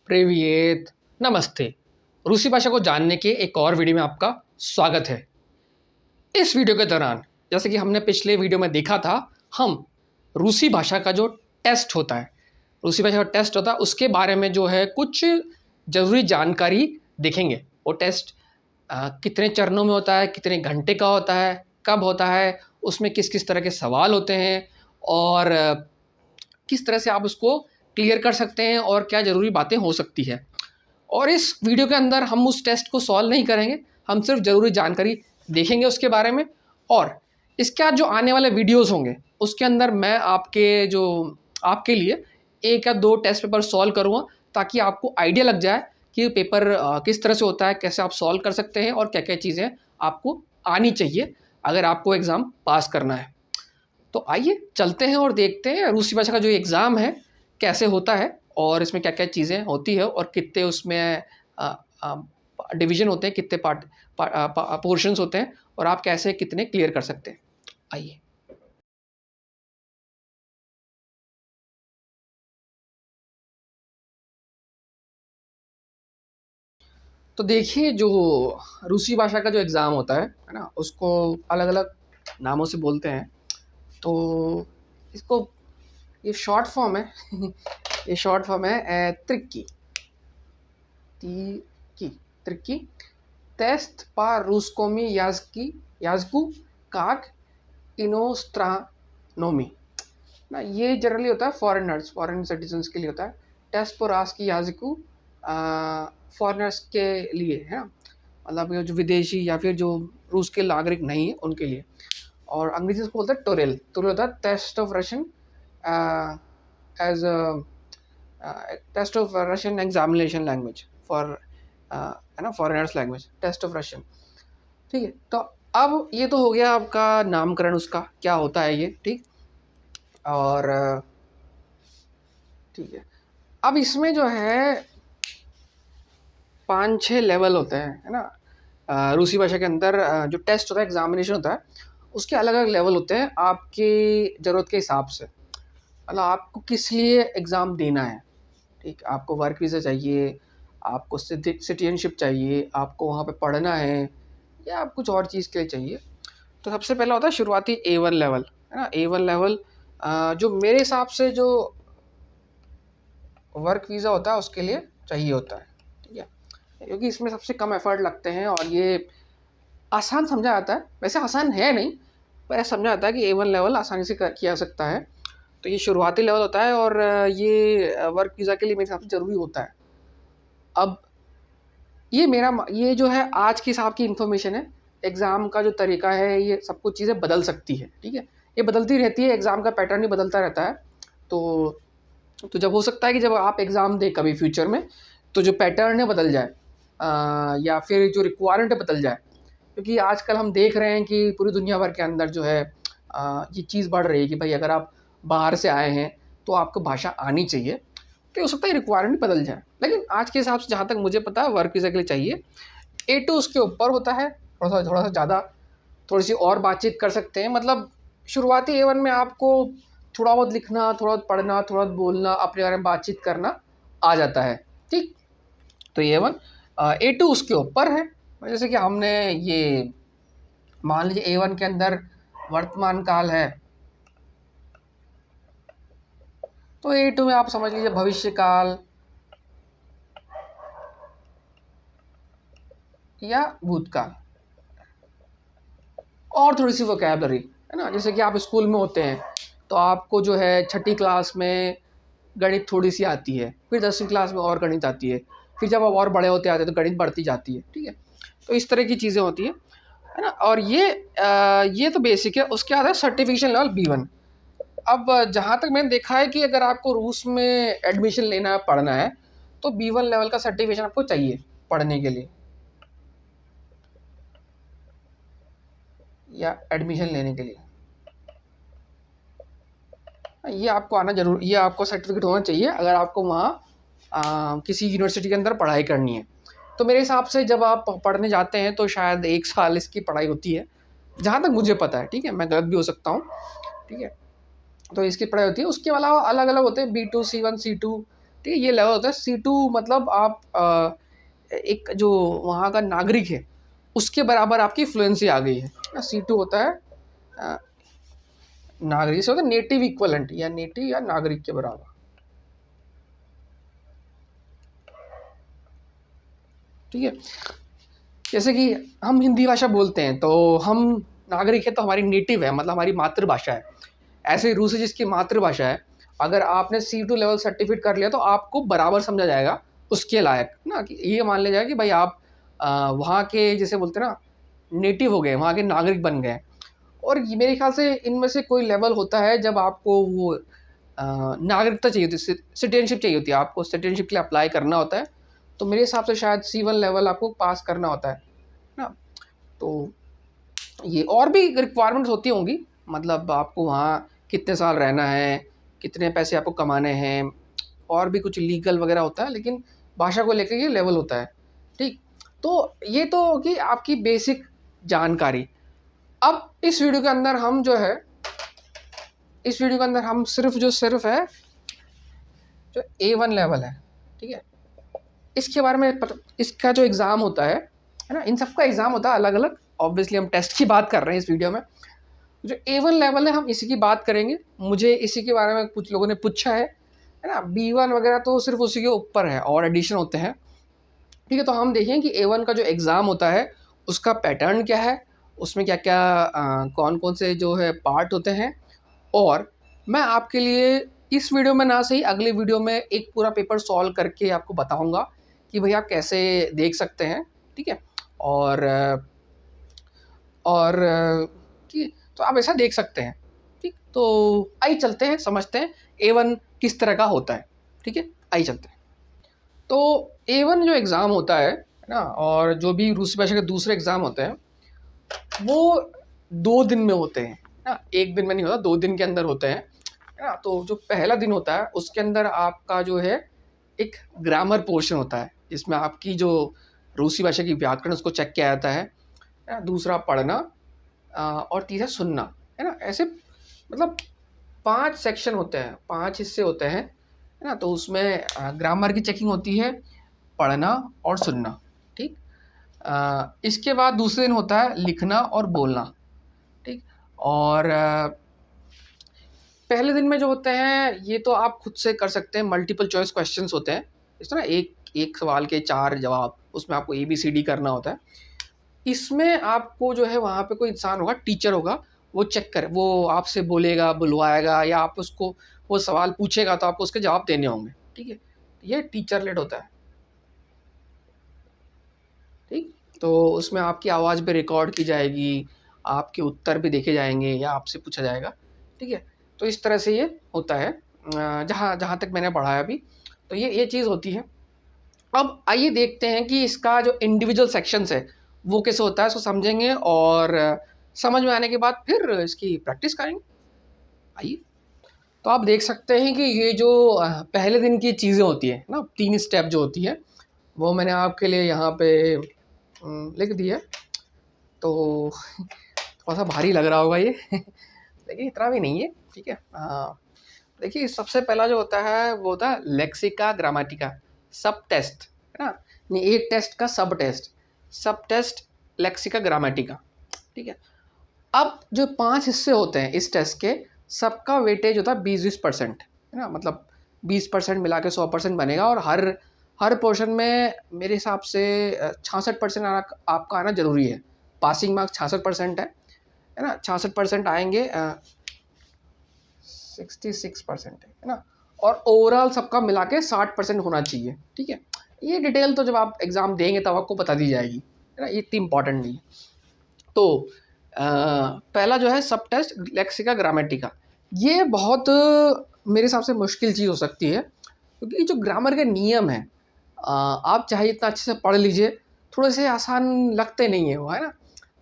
प्रिवियत नमस्ते। रूसी भाषा को जानने के एक और वीडियो में आपका स्वागत है। इस वीडियो के दौरान जैसे कि हमने पिछले वीडियो में देखा था, हम रूसी भाषा का जो टेस्ट होता है, उसके बारे में जो है कुछ ज़रूरी जानकारी देखेंगे। वो टेस्ट कितने चरणों में होता है, कितने घंटे का होता है, कब होता है, उसमें किस किस तरह के सवाल होते हैं और किस तरह से आप उसको क्लियर कर सकते हैं और क्या ज़रूरी बातें हो सकती है। और इस वीडियो के अंदर हम उस टेस्ट को सॉल्व नहीं करेंगे, हम सिर्फ ज़रूरी जानकारी देखेंगे उसके बारे में। और इसके बाद जो आने वाले वीडियोस होंगे उसके अंदर मैं आपके लिए एक या दो टेस्ट पेपर सॉल्व करूँगा, ताकि आपको आइडिया लग जाए कि पेपर किस तरह से होता है, कैसे आप सॉल्व कर सकते हैं और क्या क्या चीज़ें आपको आनी चाहिए अगर आपको एग्ज़ाम पास करना है। तो आइए चलते हैं और देखते हैं रूसी भाषा का जो एग्ज़ाम है कैसे होता है और इसमें क्या क्या चीज़ें होती है और कितने उसमें डिवीज़न होते हैं, कितने पोर्शंस होते हैं और आप कैसे कितने क्लियर कर सकते हैं। आइए। तो देखिए, जो रूसी भाषा का जो एग्ज़ाम होता है ना, उसको अलग अलग नामों से बोलते हैं। तो इसको ये शॉर्ट फॉर्म है ये शॉर्ट फॉर्म है त्रिक्की त्रिक्की टेस्ट पर रूसकोमी याजकू काक इनोस्ट्रानोमी ना। ये जनरली होता है फॉरेन सिटीजन्स के लिए होता है। टेस्ट पर रास की याजकू फॉरेनर्स के लिए है ना, मतलब जो विदेशी या फिर जो रूस के नागरिक नहीं है उनके लिए। और अंग्रेजी से बोलते हैं टोरेल होता है test of Russian as test of Russian examination language for है ना, foreigners language, test of Russian. ठीक है, तो अब ये तो हो गया आपका नामकरण, उसका क्या होता है ये। ठीक, और ठीक है, अब इसमें जो है 5-6 लेवल होते हैं, है ना। रूसी भाषा के अंदर जो टेस्ट होता है, एग्जामिनेशन होता है, उसके अलग अलग लेवल होते हैं आपकी ज़रूरत के हिसाब से। मतलब आपको किस लिए एग्ज़ाम देना है। ठीक, आपको वर्क वीज़ा चाहिए, आपको सिटीजनशिप चाहिए, आपको वहाँ पे पढ़ना है, या आप कुछ और चीज़ के लिए चाहिए। तो सबसे पहला होता है शुरुआती A1 लेवल, है ना। A1 लेवल जो मेरे हिसाब से जो वर्क वीज़ा होता है उसके लिए चाहिए होता है। ठीक है, क्योंकि इसमें सबसे कम एफर्ट लगते हैं और ये आसान समझा जाता है। वैसे आसान है नहीं, पर समझा जाता है कि A1 लेवल आसानी से किया जा सकता है। तो ये शुरुआती लेवल होता है और ये वर्क वीज़ा के लिए मेरे हिसाब से ज़रूरी होता है। अब ये जो है आज के हिसाब की इन्फॉर्मेशन है। एग्ज़ाम का जो तरीका है, ये सब कुछ चीज़ें बदल सकती है। ठीक है, ये बदलती रहती है, एग्ज़ाम का पैटर्न ही बदलता रहता है। तो जब हो सकता है कि जब आप एग्ज़ाम दें कभी फ्यूचर में, तो जो पैटर्न है बदल जाए, या फिर जो रिक्वायरमेंट है बदल जाए। क्योंकि आजकल हम देख रहे हैं कि पूरी दुनिया भर के अंदर जो है ये चीज़ बढ़ रही है कि भाई अगर आप बाहर से आए हैं तो आपको भाषा आनी चाहिए। तो हो सकता है रिक्वायरमेंट बदल जाए, लेकिन आज के हिसाब से जहाँ तक मुझे पता है वर्क वीज़ा के लिए चाहिए। A2 उसके ऊपर होता है, थोड़ा सा ज़्यादा, थोड़ी सी और बातचीत कर सकते हैं। मतलब शुरुआती A1 में आपको थोड़ा बहुत लिखना, थोड़ा बहुत पढ़ना, थोड़ा बहुत बोलना, अपने बारे में बातचीत करना आ जाता है। ठीक, तो A1 A2 उसके ऊपर है। जैसे कि हमने ये मान लीजिए A1 के अंदर वर्तमान काल है, तो A2 में आप समझ लीजिए भविष्य काल या भूतकाल, और थोड़ी सी वोकैबलरी, है ना। जैसे कि आप स्कूल में होते हैं तो आपको जो है 6ठी क्लास में गणित थोड़ी सी आती है, फिर 10वीं क्लास में और गणित आती है, फिर जब आप और बड़े होते आते हैं तो गणित बढ़ती जाती है। ठीक है, तो इस तरह की चीज़ें होती है ना। और ये तो बेसिक है। उसके बाद है सर्टिफिकेशन लेवल B1। अब जहाँ तक मैंने देखा है कि अगर आपको रूस में एडमिशन लेना है, पढ़ना है, तो B1 लेवल का सर्टिफिकेशन आपको चाहिए पढ़ने के लिए या एडमिशन लेने के लिए। ये आपको आना जरूर, ये आपको सर्टिफिकेट होना चाहिए अगर आपको वहाँ किसी यूनिवर्सिटी के अंदर पढ़ाई करनी है। तो मेरे हिसाब से जब आप पढ़ने जाते हैं तो शायद 1 साल इसकी पढ़ाई होती है, जहाँ तक मुझे पता है। ठीक है, मैं गलत भी हो सकता हूँ। ठीक है, तो इसकी पढ़ाई होती है। उसके अलावा अलग अलग होते हैं B2 C1 C2। ठीक ठीक है। ये लेवल होता है C2, मतलब आप एक जो वहाँ का नागरिक है उसके बराबर आपकी फ्लुएंसी आ गई है। C2 होता है नागरिक से होता है नेटिव इक्वलेंट, या नेटिव या नागरिक के बराबर। ठीक है। जैसे कि हम हिंदी भाषा बोलते हैं तो हम नागरिक है, तो हमारी नेटिव है, मतलब हमारी मातृभाषा है। ऐसे ही रूसी जिसकी मातृभाषा है, अगर आपने C2 लेवल सर्टिफिकेट कर लिया तो आपको बराबर समझा जाएगा उसके लायक ना, कि ये मान लिया जाए कि भाई आप वहाँ के, जैसे बोलते हैं ना, नेटिव हो गए, वहाँ के नागरिक बन गए। और ये मेरे ख्याल से इनमें से कोई लेवल होता है जब आपको वो नागरिकता चाहिए होती है, सिटीजनशिप चाहिए होती है, आपको सिटीजनशिप के लिए अप्लाई करना होता है। तो मेरे हिसाब से शायद C1 लेवल आपको पास करना होता है ना। तो ये और भी रिक्वायरमेंट्स होती होंगी, मतलब आपको वहाँ कितने साल रहना है, कितने पैसे आपको कमाने हैं, और भी कुछ लीगल वगैरह होता है, लेकिन भाषा को लेकर ये लेवल होता है। ठीक, तो ये तो होगी आपकी बेसिक जानकारी। अब इस वीडियो के अंदर हम जो है, इस वीडियो के अंदर हम सिर्फ है जो A1 लेवल है, ठीक है, इसके बारे में इसका जो एग्ज़ाम होता है ना, इन सबका एग्ज़ाम होता है अलग अलग। ऑब्वियसली हम टेस्ट की बात कर रहे हैं इस वीडियो में। जो A1 लेवल है हम इसी की बात करेंगे। मुझे इसी के बारे में कुछ लोगों ने पूछा है ना। B1 वगैरह तो सिर्फ उसी के ऊपर है और एडिशन होते हैं। ठीक है, तो हम देखें कि A1 का जो एग्ज़ाम होता है उसका पैटर्न क्या है, उसमें क्या क्या कौन कौन से जो है पार्ट होते हैं। और मैं आपके लिए इस वीडियो में ना सही अगले वीडियो में एक पूरा पेपर सॉल्व करके आपको बताऊंगा कि भाई आप कैसे देख सकते हैं। ठीक है, और ठीक, तो आप ऐसा देख सकते हैं। ठीक, तो आइए चलते हैं, समझते हैं A1 किस तरह का होता है। ठीक है, आइए चलते हैं। तो A1 जो एग्ज़ाम होता है ना, और जो भी रूसी भाषा के दूसरे एग्ज़ाम होते हैं वो 2 दिन में होते हैं ना, 1 दिन में नहीं होता, 2 दिन के अंदर होते हैं ना। तो जो पहला दिन होता है उसके अंदर आपका जो है एक ग्रामर पोर्शन होता है, जिसमें आपकी जो रूसी भाषा की व्याकरण उसको चेक किया जाता है ना। दूसरा पढ़ना और तीसरा सुनना, है ना। ऐसे मतलब 5 सेक्शन होते हैं, 5 हिस्से होते हैं, है ना। तो उसमें ग्रामर की चेकिंग होती है, पढ़ना और सुनना। ठीक, इसके बाद दूसरे दिन होता है लिखना और बोलना। ठीक, और पहले दिन में जो होते हैं ये तो आप खुद से कर सकते हैं, मल्टीपल चॉइस क्वेश्चंस होते हैं, इस तरह एक सवाल के 4 जवाब, उसमें आपको ABCD करना होता है। इसमें आपको जो है वहाँ पे कोई इंसान होगा, टीचर होगा, वो चेक कर, वो आपसे बोलेगा, बुलवाएगा, या आप उसको वो सवाल पूछेगा तो आपको उसके जवाब देने होंगे। ठीक है, ये टीचर लेड होता है। ठीक, तो उसमें आपकी आवाज़ पे रिकॉर्ड की जाएगी, आपके उत्तर भी देखे जाएंगे या आपसे पूछा जाएगा। ठीक है, तो इस तरह से ये होता है जहाँ जहाँ तक मैंने पढ़ा है अभी, तो ये चीज़ होती है। अब आइए देखते हैं कि इसका जो इंडिविजुअल सेक्शंस है वो कैसे होता है, इसको समझेंगे और समझ में आने के बाद फिर इसकी प्रैक्टिस करेंगे। आइए, तो आप देख सकते हैं कि ये जो पहले दिन की चीज़ें होती है ना, 3 स्टेप जो होती है वो मैंने आपके लिए यहाँ पे लिख दी है। तो थोड़ा सा भारी लग रहा होगा ये लेकिन इतना भी नहीं है। ठीक है, हाँ, देखिए सबसे पहला जो होता है वो होता है लेक्सिका ग्रामेटिका सब टेस्ट, है ना। नहीं, एक टेस्ट का सब टेस्ट लेक्सिका ग्रामेटिका। ठीक है, अब जो 5 हिस्से होते हैं इस टेस्ट के, सबका वेटेज होता है 20-20%, है ना। मतलब 20% मिला के 100% बनेगा, और हर पोर्शन में मेरे हिसाब से 66% आपका आना ज़रूरी है। पासिंग मार्क्स 66% है ना। 66% आएंगे, 66% है ना। और ओवरऑल सबका मिला के 60% होना चाहिए। ठीक है, ये डिटेल तो जब आप एग्ज़ाम देंगे तब आपको बता दी जाएगी, है ना, ये इतनी इंपॉर्टेंट नहीं है। तो पहला जो है सब टेस्ट लेक्सिका ग्रामेटिका, ये बहुत मेरे हिसाब से मुश्किल चीज़ हो सकती है, क्योंकि जो ग्रामर के नियम हैं आप चाहे इतना अच्छे से पढ़ लीजिए, थोड़े से आसान लगते नहीं है वो, है ना।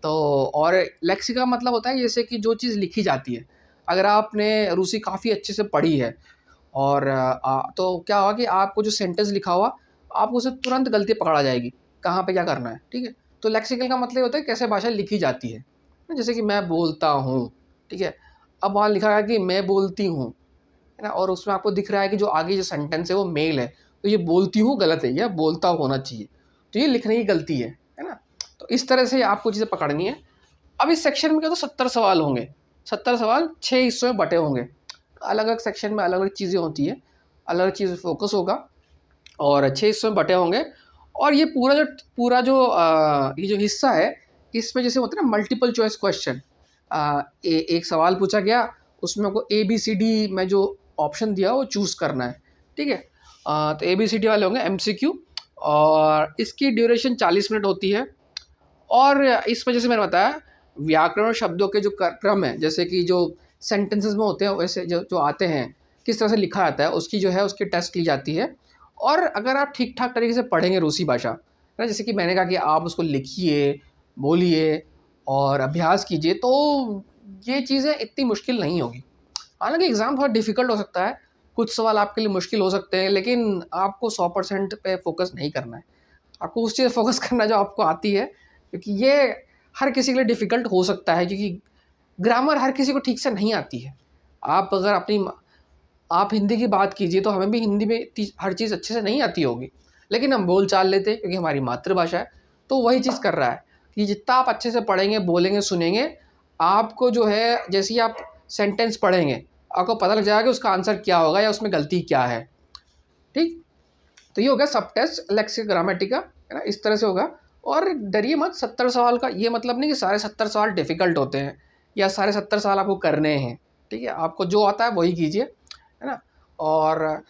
तो और लेक्सिका मतलब होता है जैसे कि जो चीज़ लिखी जाती है, अगर आपने रूसी काफ़ी अच्छे से पढ़ी है और तो क्या होगा कि आपको जो सेंटेंस लिखा हुआ आपको उसे तुरंत गलती पकड़ा जाएगी, कहाँ पे क्या करना है। ठीक है, तो लेक्सिकल का मतलब होता है कैसे भाषा लिखी जाती है, जैसे कि मैं बोलता हूँ। ठीक है, अब वहाँ लिखा है कि मैं बोलती हूँ, है ना, और उसमें आपको दिख रहा है कि जो आगे जो सेंटेंस है वो मेल है, तो ये बोलती हूँ गलत है या बोलता होना चाहिए, तो ये लिखने की गलती है ना। तो इस तरह से आपको चीज़ें पकड़नी है। अब इस सेक्शन में क्या, तो 70 सवाल होंगे, 70 सवाल 6 हिस्सों में बटे होंगे, अलग अलग सेक्शन में अलग अलग चीज़ें होती है, अलग अलग चीज़ फोकस होगा और 6 हिस्सों में बटे होंगे। और ये पूरा जो ये जो हिस्सा है, इसमें जैसे होता है ना मल्टीपल चॉइस क्वेश्चन, एक सवाल पूछा गया, उसमें आपको ABCD में जो ऑप्शन दिया वो चूज़ करना है, ठीक है। तो ABCD वाले होंगे MCQ, और इसकी ड्यूरेशन 40 मिनट होती है। और इस वजह से मैंने बताया व्याकरण और शब्दों के जो क्रम है, जैसे कि जो सेंटेंसेस में होते हैं वैसे जो आते हैं किस तरह से लिखा जाता है, उसकी जो है उसकी टेस्ट ली जाती है। और अगर आप ठीक ठाक तरीके से पढ़ेंगे रूसी भाषा, है ना, जैसे कि मैंने कहा कि आप उसको लिखिए, बोलिए और अभ्यास कीजिए, तो ये चीज़ें इतनी मुश्किल नहीं होगी। हालांकि एग्ज़ाम थोड़ा डिफ़िकल्ट हो सकता है, कुछ सवाल आपके लिए मुश्किल हो सकते हैं, लेकिन आपको 100% पे फोकस नहीं करना है, आपको उस चीज़ फोकस करना जो आपको आती है, क्योंकि ये हर किसी के लिए डिफ़िकल्ट हो सकता है, क्योंकि ग्रामर हर किसी को ठीक से नहीं आती है। आप अगर आप हिंदी की बात कीजिए तो हमें भी हिंदी में हर चीज़ अच्छे से नहीं आती होगी, लेकिन हम बोल चाल लेते हैं क्योंकि हमारी मातृभाषा है। तो वही चीज़ कर रहा है कि जितना आप अच्छे से पढ़ेंगे, बोलेंगे, सुनेंगे, आपको जो है जैसे ही आप सेंटेंस पढ़ेंगे आपको पता लग जाएगा कि उसका आंसर क्या होगा या उसमें गलती क्या है, ठीक। तो ये हो गया सब टेस्ट लेक्सिक ग्रामेटिका, है ना, इस तरह से होगा। और डरिए मत, 70 सवाल का ये मतलब नहीं कि सारे 70 सवाल डिफ़िकल्ट होते हैं या सारे 70 सवाल आपको करने हैं, ठीक है। आपको जो आता है वही कीजिए, है ना। और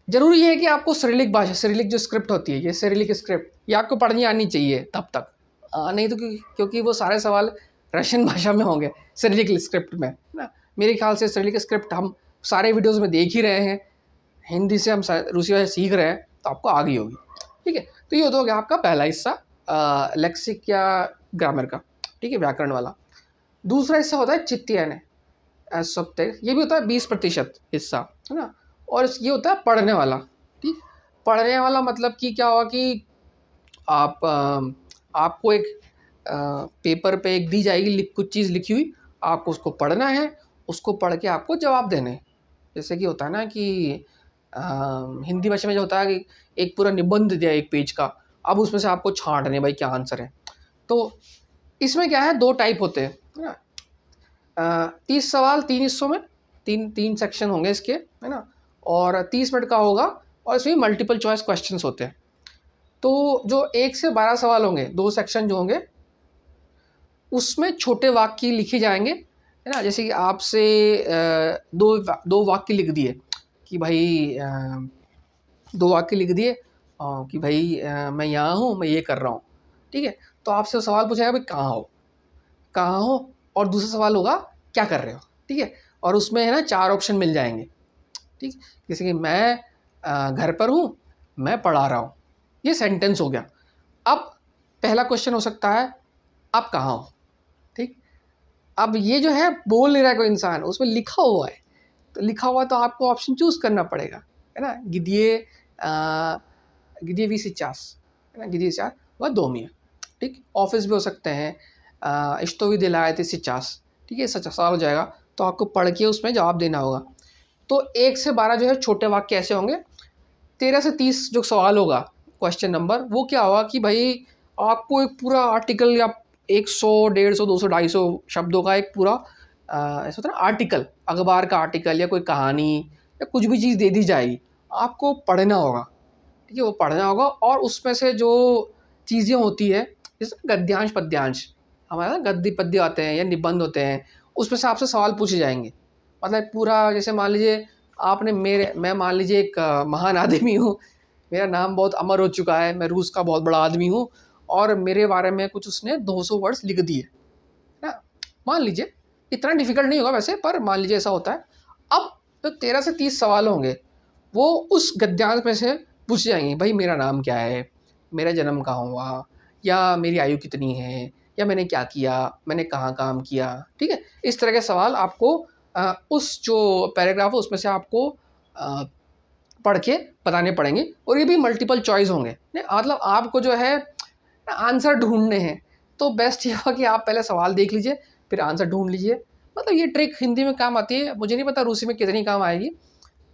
ज़रूरी है कि आपको सिरिलिक भाषा, सिरिलिक जो स्क्रिप्ट होती है, ये सिरिलिक स्क्रिप्ट ये आपको पढ़नी आनी चाहिए तब तक, नहीं तो क्योंकि वो सारे सवाल रशियन भाषा में होंगे सिरिलिक स्क्रिप्ट में, है ना। मेरे ख्याल से सिरिलिक स्क्रिप्ट हम सारे वीडियोज़ में देख ही रहे हैं, हिंदी से हम रूसी भाषा सीख रहे हैं, तो आपको आ गई होगी, ठीक है। तो ये हो गया आपका पहला हिस्सा लेक्सिक या ग्रामर का, ठीक है, व्याकरण वाला। दूसरा हिस्सा होता है चित्त्ययन सब टेक्स्ट, ये भी होता है 20% हिस्सा, है ना। और ये होता है पढ़ने वाला, ठीक। पढ़ने वाला मतलब कि क्या होगा कि आपको एक पेपर पे एक दी जाएगी कुछ चीज़ लिखी हुई, आपको उसको पढ़ना है, उसको पढ़ के आपको जवाब देने हैं। जैसे कि होता है ना कि हिंदी भाषा में जो होता है कि एक पूरा निबंध दिया एक पेज का, अब उसमें से आपको छांटने भाई क्या आंसर है। तो इसमें क्या है, 2 टाइप होते हैं, है ना। 30 सवाल 3 हिस्सों में, तीन सेक्शन होंगे इसके, है ना। और 30 मिनट का होगा और इसमें मल्टीपल चॉइस क्वेश्चंस होते हैं। तो जो 1 से 12 सवाल होंगे, 2 सेक्शन जो होंगे, उसमें छोटे वाक्य लिखे जाएंगे, है ना। जैसे कि आपसे दो वाक्य लिख दिए कि भाई 2 वाक्य लिख दिए कि भाई मैं यहाँ हूँ, मैं ये कर रहा हूँ, ठीक है। तो आपसे सवाल पूछा जाएगा भाई कहाँ हो, और दूसरा सवाल होगा क्या कर रहे हो, ठीक है। और उसमें है ना 4 ऑप्शन मिल जाएंगे, ठीक। जैसे कि मैं घर पर हूँ, मैं पढ़ा रहा हूँ, ये सेंटेंस हो गया। अब पहला क्वेश्चन हो सकता है आप कहाँ हो, ठीक। अब ये जो है बोल नहीं रहा है कोई इंसान, उसमें लिखा हुआ है, तो लिखा हुआ तो आपको ऑप्शन चूज़ करना पड़ेगा, है ना। गिदिए वी सिचास, है ना, गिदिए सिचास वह 2 मियाँ, ठीक। ऑफिस भी हो सकते हैं, इश्तो भी दिलाए थे सिचास, ठीक है, सच सवाल हो जाएगा। तो आपको पढ़ के उसमें जवाब देना होगा। तो 1 से 12 जो है छोटे वाक्य ऐसे होंगे। 13 से 30 जो सवाल होगा क्वेश्चन नंबर, वो क्या होगा कि भाई आपको एक पूरा आर्टिकल या 100, 150, 200, 250 शब्दों का एक पूरा ऐसा होता है ना आर्टिकल, अखबार का आर्टिकल या कोई कहानी या कुछ भी चीज़ दे दी जाएगी, आपको पढ़ना होगा, ठीक है। वो पढ़ना होगा और उसमें से जो चीज़ें होती है, जैसे गद्यांश पद्यांश, हमारे ना गद्य पद्य आते हैं या निबंध होते हैं, उसमें से आपसे सवाल पूछे जाएंगे। मतलब पूरा जैसे मान लीजिए मैं मान लीजिए एक महान आदमी हूँ, मेरा नाम बहुत अमर हो चुका है, मैं रूस का बहुत बड़ा आदमी हूँ और मेरे बारे में कुछ उसने 200 वर्ड्स लिख दिए, है ना। मान लीजिए इतना डिफिकल्ट नहीं होगा वैसे, पर मान लीजिए ऐसा होता है। अब जो 13 से 30 सवाल होंगे वो उस गद्यांश में से पूछे जाएंगे, भाई मेरा नाम क्या है, मेरा जन्म कहाँ हुआ, या मेरी आयु कितनी है, या मैंने क्या किया, मैंने कहाँ काम किया, ठीक है। इस तरह के सवाल आपको उस जो पैराग्राफ है उसमें से आपको पढ़ के बताने पड़ेंगे। और ये भी मल्टीपल चॉइस होंगे, मतलब आपको जो है आंसर ढूंढने हैं। तो बेस्ट ये होगा कि आप पहले सवाल देख लीजिए, फिर आंसर ढूंढ लीजिए। मतलब ये ट्रिक हिंदी में काम आती है, मुझे नहीं पता रूसी में कितनी काम आएगी,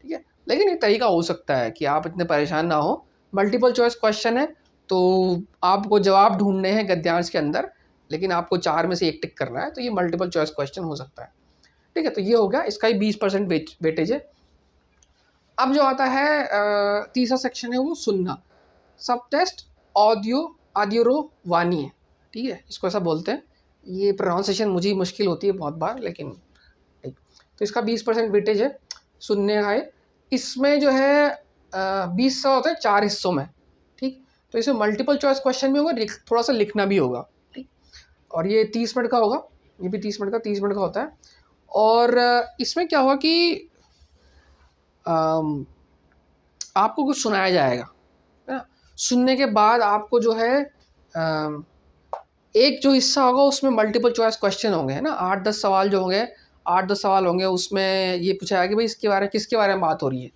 ठीक है, लेकिन एक तरीका हो सकता है कि आप इतने परेशान ना हो। मल्टीपल चॉइस क्वेश्चन है तो आपको जवाब ढूंढने हैं गद्यांश के अंदर, लेकिन आपको 4 में से 1 टिक करना है, तो ये मल्टीपल चॉइस क्वेश्चन हो सकता है, ठीक है। तो ये हो गया, इसका ही 20% वेटेज है। अब जो आता है तीसरा सेक्शन है वो सुनना। सब टेस्ट ऑडियो वाणी है, ठीक है, इसको ऐसा बोलते हैं। ये प्रोनाउंसिएशन मुझे ही मुश्किल होती है बहुत बार, लेकिन ठीक। तो इसका 20% वेटेज है, सुनने का है। इसमें जो है 20 सवाल होते हैं 4 हिस्सों में, ठीक। तो इसमें मल्टीपल चॉइस क्वेश्चन भी होगा, थोड़ा सा लिखना भी होगा, ठीक। और ये 30 मिनट का होगा, ये भी 30 मिनट का होता है। और इसमें क्या होगा कि आपको कुछ सुनाया जाएगा, है ना। सुनने के बाद आपको जो है एक जो हिस्सा होगा उसमें मल्टीपल चॉइस क्वेश्चन होंगे, है ना। 8-10 सवाल जो होंगे, 8-10 सवाल होंगे, उसमें ये पूछा जाएगा कि भाई इसके बारे में किसके बारे में बात हो रही है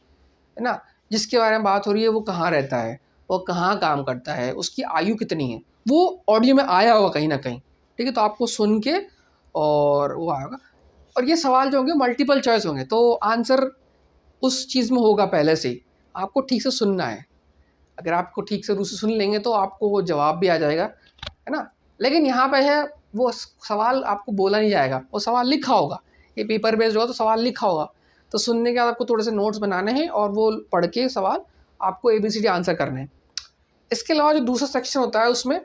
ना। जिसके बारे में बात हो रही है वो कहाँ रहता है, वो कहाँ काम करता है, उसकी आयु कितनी है, वो ऑडियो में आया होगा कहीं ना कहीं, ठीक है। तो आपको सुन के और वो आएगा। और ये सवाल जो होंगे मल्टीपल चॉइस होंगे, तो आंसर उस चीज़ में होगा पहले से ही, आपको ठीक से सुनना है। अगर आपको ठीक से रूसी सुन लेंगे तो आपको वो जवाब भी आ जाएगा, है ना। लेकिन यहाँ पे है वो सवाल आपको बोला नहीं जाएगा, वो सवाल लिखा होगा। ये पेपर बेस्ड होगा तो सवाल लिखा होगा, तो सुनने के बाद आपको थोड़े से नोट्स बनाने हैं और वो पढ़ के सवाल आपको ABCD आंसर करने हैं। इसके अलावा जो दूसरा सेक्शन होता है उसमें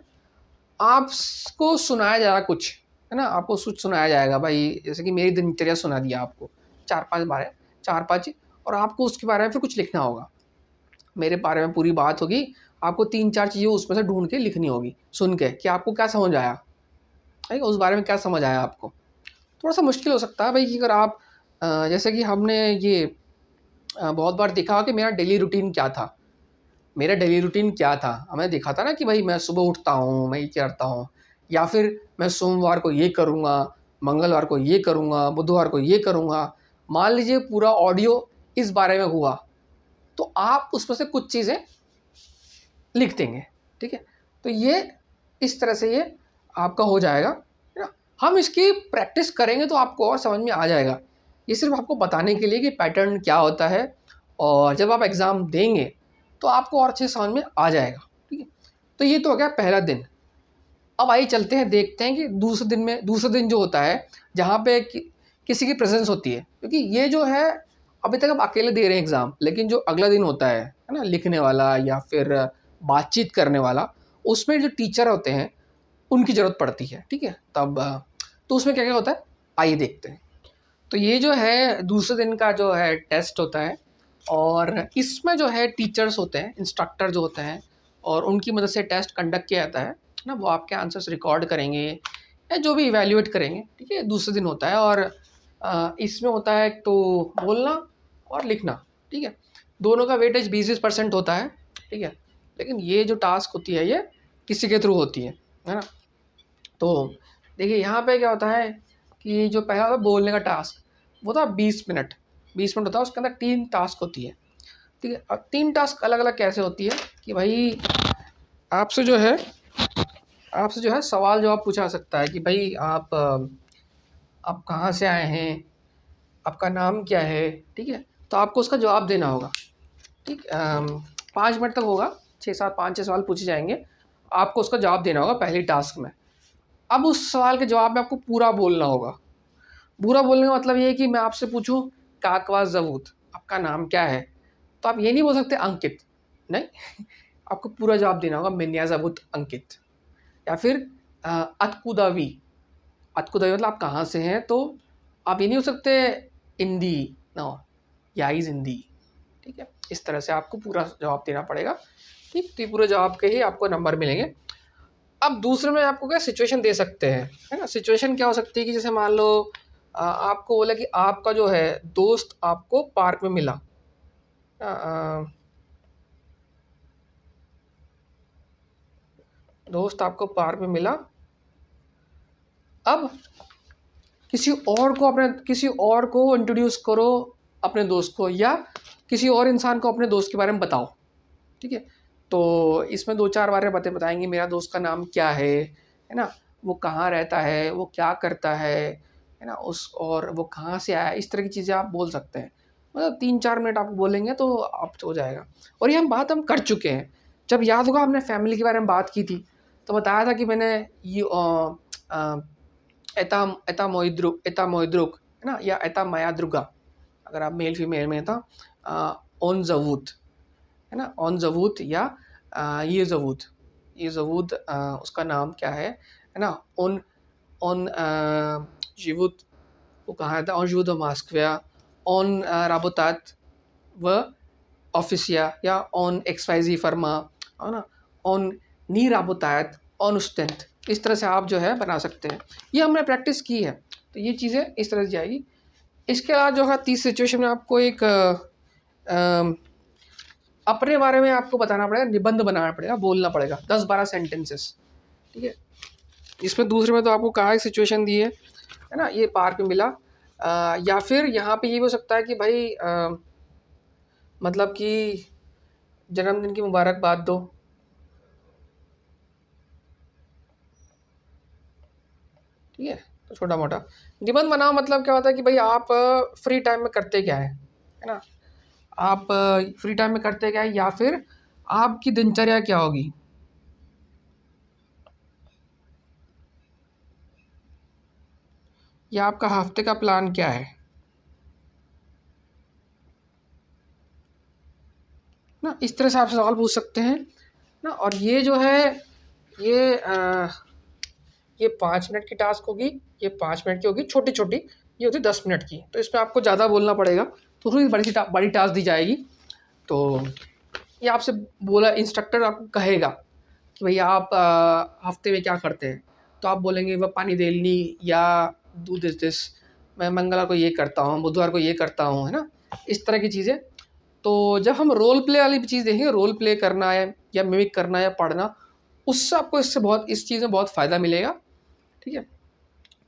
आपको सुनाया जाएगा कुछ, है ना। आपको कुछ सुनाया जाएगा भाई, जैसे कि मेरी दिनचर्या सुना दिया आपको 4-5 बार, 4-5, और आपको उसके बारे में फिर कुछ लिखना होगा। मेरे बारे में पूरी बात होगी, आपको 3-4 चीज़ें उसमें से ढूंढ के लिखनी होगी सुन के, कि आपको क्या समझ आया, है, उस बारे में क्या समझ आया आपको। थोड़ा सा मुश्किल हो सकता है भाई कि अगर आप जैसे कि हमने ये बहुत बार देखा कि मेरा डेली रूटीन क्या था, मेरा डेली रूटीन क्या था, हमें देखा था ना कि भाई मैं सुबह उठता हूँ, मैं ये करता हूँ, या फिर मैं सोमवार को ये करूँगा, मंगलवार को ये करूँगा, बुधवार को ये करूँगा। मान लीजिए पूरा ऑडियो इस बारे में हुआ, तो आप उसमें से कुछ चीज़ें लिख देंगे, ठीक है। तो ये इस तरह से ये आपका हो जाएगा, है ना। हम इसकी प्रैक्टिस करेंगे तो आपको और समझ में आ जाएगा। ये सिर्फ आपको बताने के लिए कि पैटर्न क्या होता है, और जब आप एग्ज़ाम देंगे तो आपको और अच्छे समझ में आ जाएगा, ठीक है। तो ये तो हो गया पहला दिन। अब आइए चलते हैं, देखते हैं कि दूसरे दिन जो होता है, जहाँ पे किसी की प्रेजेंस होती है, क्योंकि ये जो है अभी तक आप अकेले दे रहे हैं एग्ज़ाम, लेकिन जो अगला दिन होता है ना, लिखने वाला या फिर बातचीत करने वाला, उसमें जो टीचर होते हैं उनकी ज़रूरत पड़ती है, ठीक है। तब तो उसमें क्या क्या होता है, आइए देखते हैं। तो ये जो है दूसरे दिन का जो है टेस्ट होता है, और इसमें जो है टीचर्स होते हैं, इंस्ट्रक्टर जो होते हैं, और उनकी मदद से टेस्ट कंडक्ट किया जाता है ना। वो आपके आंसर्स रिकॉर्ड करेंगे या जो भी इवैल्यूएट करेंगे, ठीक है। दूसरे दिन होता है, और इसमें होता है तो बोलना और लिखना, ठीक है। दोनों का वेटेज 20% होता है, ठीक है। लेकिन ये जो टास्क होती है ये किसी के थ्रू होती है ना। तो देखिए यहाँ पे क्या होता है कि जो पहला होता है बोलने का टास्क, वो था 20 मिनट होता है, उसके अंदर 3 टास्क होती है, ठीक है। और 3 टास्क अलग अलग कैसे होती है कि भाई आपसे जो है सवाल जवाब पूछा सकता है कि भाई आप कहाँ से आए हैं, आपका नाम क्या है, ठीक है। तो आपको उसका जवाब देना होगा, ठीक। 5 मिनट तक होगा, 5-6 सवाल पूछे जाएंगे, आपको उसका जवाब देना होगा पहले टास्क में। अब उस सवाल के जवाब में आपको पूरा बोलना होगा। पूरा बोलने का मतलब ये है कि मैं आपसे पूछूं काकवा ज़बूत, आपका नाम क्या है, तो आप ये नहीं बोल सकते अंकित, नहीं आपको पूरा जवाब देना होगा मिन्या ज़बूत अंकित। या फिर अतकुदावी मतलब आप कहाँ से हैं, तो आप ये नहीं हो सकते इंदी नो या जिंदी, ठीक है। इस तरह से आपको पूरा जवाब देना पड़ेगा, ठीक। तो ये पूरे जवाब के ही आपको नंबर मिलेंगे। अब दूसरे में आपको क्या सिचुएशन दे सकते हैं, है ना। सिचुएशन क्या हो सकती है कि जैसे मान लो आपको बोला कि आपका जो है दोस्त आपको पार्क में मिला, दोस्त आपको पार्क में मिला। अब किसी और को इंट्रोड्यूस करो अपने दोस्त को, या किसी और इंसान को अपने दोस्त के बारे में बताओ, ठीक है। तो इसमें 2-4 बातें बताएंगे, मेरा दोस्त का नाम क्या है ना, वो कहाँ रहता है, वो क्या करता है है ना, और वो कहाँ से आया, इस तरह की चीज़ें आप बोल सकते हैं। मतलब 3-4 मिनट आप बोलेंगे तो आप हो जाएगा। और ये बात हम कर चुके हैं। जब याद होगा हमने फैमिली के बारे में बात की थी, तो बताया था कि मैंने ये एता मोइद्रुक है ना, या एता मायाद्रुगा, अगर आप मेल फीमेल में था, ओन ज़वूत है ना, ओन ज़वूत या ये ज़वूत उसका नाम क्या है ना, ओन जीवुत वो कहा था, ओन जीवुत मास्कविया, ओन राबोतात व ऑफिसिया, या ऑन XYZ फर्मा, है ना, ऑन नी राबोतात, ऑन उस्टेंट, इस तरह से आप जो है बना सकते हैं। ये हमने प्रैक्टिस की है, तो ये चीज़ें इस तरह से जाएगी। इसके अलावा जो है 30 सिचुएशन में आपको एक अपने बारे में आपको बताना पड़ेगा, निबंध बनाना पड़ेगा, बोलना पड़ेगा 10-12 सेंटेंसेस, ठीक है। इसमें दूसरे में तो आपको कहा एक सिचुएशन दी है ना, ये पार्क में मिला, या फिर यहाँ पे ये हो सकता है कि भाई मतलब कि जन्मदिन की मुबारकबाद दो, ठीक है। तो छोटा मोटा निबंध बनाओ, मतलब क्या होता है कि भाई आप फ्री टाइम में करते क्या है ना, आप फ्री टाइम में करते क्या है, या फिर आपकी दिनचर्या क्या होगी, या आपका हफ्ते का प्लान क्या है ना। इस तरह से आप सवाल पूछ सकते हैं ना। और ये जो है ये 5 मिनट की टास्क होगी, ये 5 मिनट की होगी, छोटी छोटी, ये होती 10 मिनट की। तो इसमें आपको ज़्यादा बोलना पड़ेगा, तो थोड़ी बड़ी टास्क दी जाएगी। तो ये आपसे बोला, इंस्ट्रक्टर आपको कहेगा कि भैया आप हफ्ते में क्या करते हैं, तो आप बोलेंगे वह पानी देलनी या दूध दिस, मैं मंगलवार को ये करता हूँ, बुधवार को ये करता हूँ, है ना, इस तरह की चीज़ें। तो जब हम रोल प्ले वाली चीज़ देखेंगे, रोल प्ले करना है या मिमिक करना है या पढ़ना, उससे आपको इस चीज़ में बहुत फ़ायदा मिलेगा, ठीक है।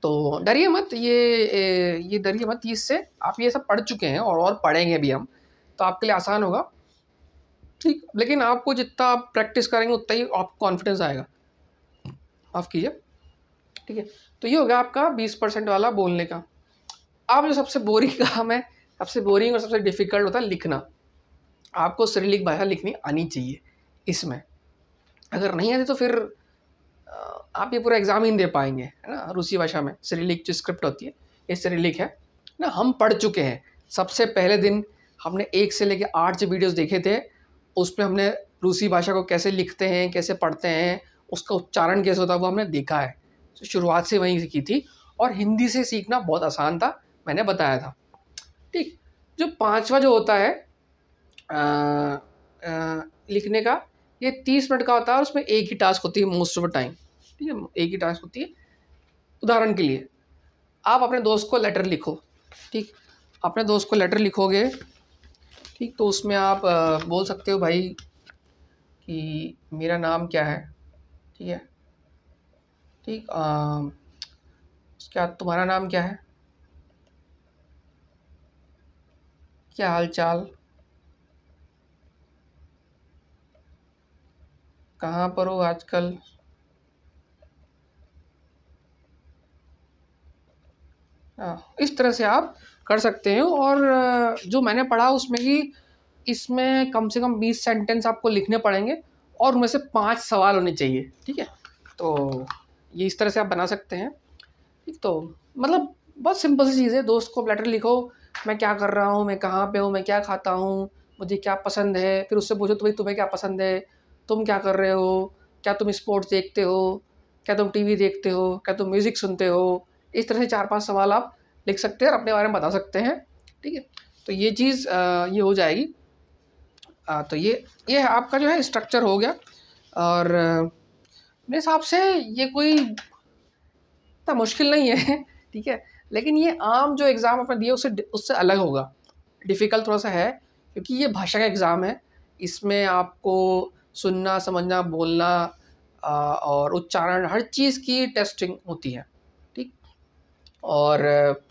तो डरिए मत, ये डरिए मत, इससे आप ये सब पढ़ चुके हैं और पढ़ेंगे भी हम, तो आपके लिए आसान होगा, ठीक। लेकिन आपको जितना आप प्रैक्टिस करेंगे उतना ही आपको कॉन्फिडेंस आएगा। माफ़ कीजिए, ठीक है। तो ये होगा आपका 20% वाला बोलने का। अब जो सबसे बोरिंग काम है, सबसे बोरिंग और सबसे डिफ़िकल्ट होता है लिखना। आपको सिरिलिक भाषा लिखनी आनी चाहिए इसमें। अगर नहीं आती तो फिर आप ये पूरा एग्ज़ाम ही नहीं दे पाएंगे, है ना। रूसी भाषा में सिरिलिक जो स्क्रिप्ट होती है, ये सिरिलिक है ना। हम पढ़ चुके हैं, सबसे पहले दिन हमने 1 से लेकर 8 जो वीडियोस देखे थे, उसमें हमने रूसी भाषा को कैसे लिखते हैं, कैसे पढ़ते हैं, उसका उच्चारण कैसे होता है, वो हमने देखा है। तो शुरुआत से वहीं से की थी, और हिंदी से सीखना बहुत आसान था, मैंने बताया था, ठीक। जो 5वां जो होता है लिखने का, ये 30 मिनट का होता है, और उसमें एक ही टास्क होती है मोस्ट ऑफ द टाइम, ठीक है, एक ही टास्क होती है। उदाहरण के लिए आप अपने दोस्त को लेटर लिखो, ठीक। अपने दोस्त को लेटर लिखोगे, ठीक, तो उसमें आप बोल सकते हो भाई कि मेरा नाम क्या है, ठीक है, ठीक, क्या तुम्हारा नाम क्या है, क्या हाल चाल, कहाँ पर हो आजकल, इस तरह से आप कर सकते हैं। और जो मैंने पढ़ा उसमें ही, इसमें कम से कम 20 सेंटेंस आपको लिखने पड़ेंगे, और उनमें से 5 सवाल होने चाहिए, ठीक है। तो ये इस तरह से आप बना सकते हैं, ठीक। तो मतलब बहुत सिंपल सी चीज़ है, दोस्त को लेटर लिखो, मैं क्या कर रहा हूँ, मैं कहाँ पे हूँ, मैं क्या खाता हूँ, मुझे क्या पसंद है, फिर उससे पूछो तो भाई तुम्हें क्या पसंद है, तुम क्या कर रहे हो, क्या तुम स्पोर्ट्स देखते हो, क्या तुम टीवी देखते हो, क्या तुम म्यूज़िक सुनते हो। इस तरह से 4-5 सवाल आप लिख सकते हैं और अपने बारे में बता सकते हैं, ठीक है। तो ये चीज़ ये हो जाएगी। तो ये आपका जो है स्ट्रक्चर हो गया। और मेरे हिसाब से ये कोई इतना मुश्किल नहीं है, ठीक है। लेकिन ये आम जो एग्ज़ाम आपने दिया उससे अलग होगा, डिफ़िकल्ट थोड़ा सा है, क्योंकि ये भाषा का एग्ज़ाम है। इसमें आपको सुनना, समझना, बोलना और उच्चारण, हर चीज़ की टेस्टिंग होती है, ठीक। और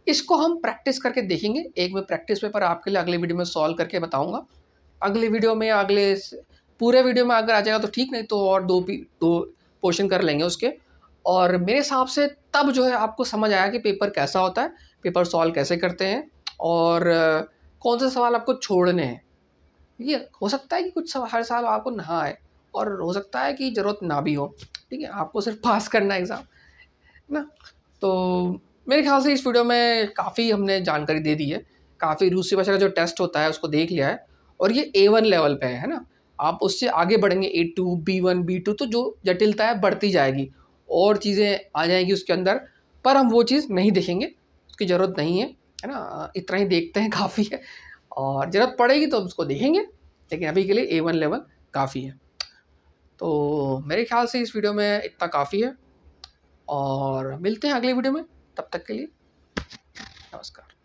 इसको हम प्रैक्टिस करके देखेंगे। एक मैं प्रैक्टिस पेपर आपके लिए अगले वीडियो में सॉल्व करके बताऊंगा। अगले वीडियो में, पूरे वीडियो में अगर आ जाएगा तो ठीक, नहीं तो और दो पोर्शन कर लेंगे उसके। और मेरे हिसाब से तब जो है आपको समझ आया कि पेपर कैसा होता है, पेपर सॉल्व कैसे करते हैं और कौन से सवाल आपको छोड़ने हैं। ये हो सकता है कि कुछ सवाल हर साल आपको ना आए और हो सकता है कि ज़रूरत ना भी हो, ठीक है, आपको सिर्फ पास करना है एग्ज़ाम, है ना। तो मेरे ख्याल से इस वीडियो में काफ़ी हमने जानकारी दे दी है, काफ़ी रूसी भाषा का जो टेस्ट होता है उसको देख लिया है और ये A1 लेवल पे है ना। आप उससे आगे बढ़ेंगे A2, B1, B2 तो जो जटिलता है बढ़ती जाएगी और चीज़ें आ जाएंगी उसके अंदर, पर हम वो चीज़ नहीं देखेंगे, उसकी ज़रूरत नहीं है ना। इतना ही देखते हैं काफ़ी है और ज़रूरत पड़ेगी तो हम उसको देखेंगे, लेकिन अभी के लिए A1 लेवल काफ़ी है। तो मेरे ख्याल से इस वीडियो में इतना काफ़ी है और मिलते हैं अगले वीडियो में, तब तक के लिए नमस्कार।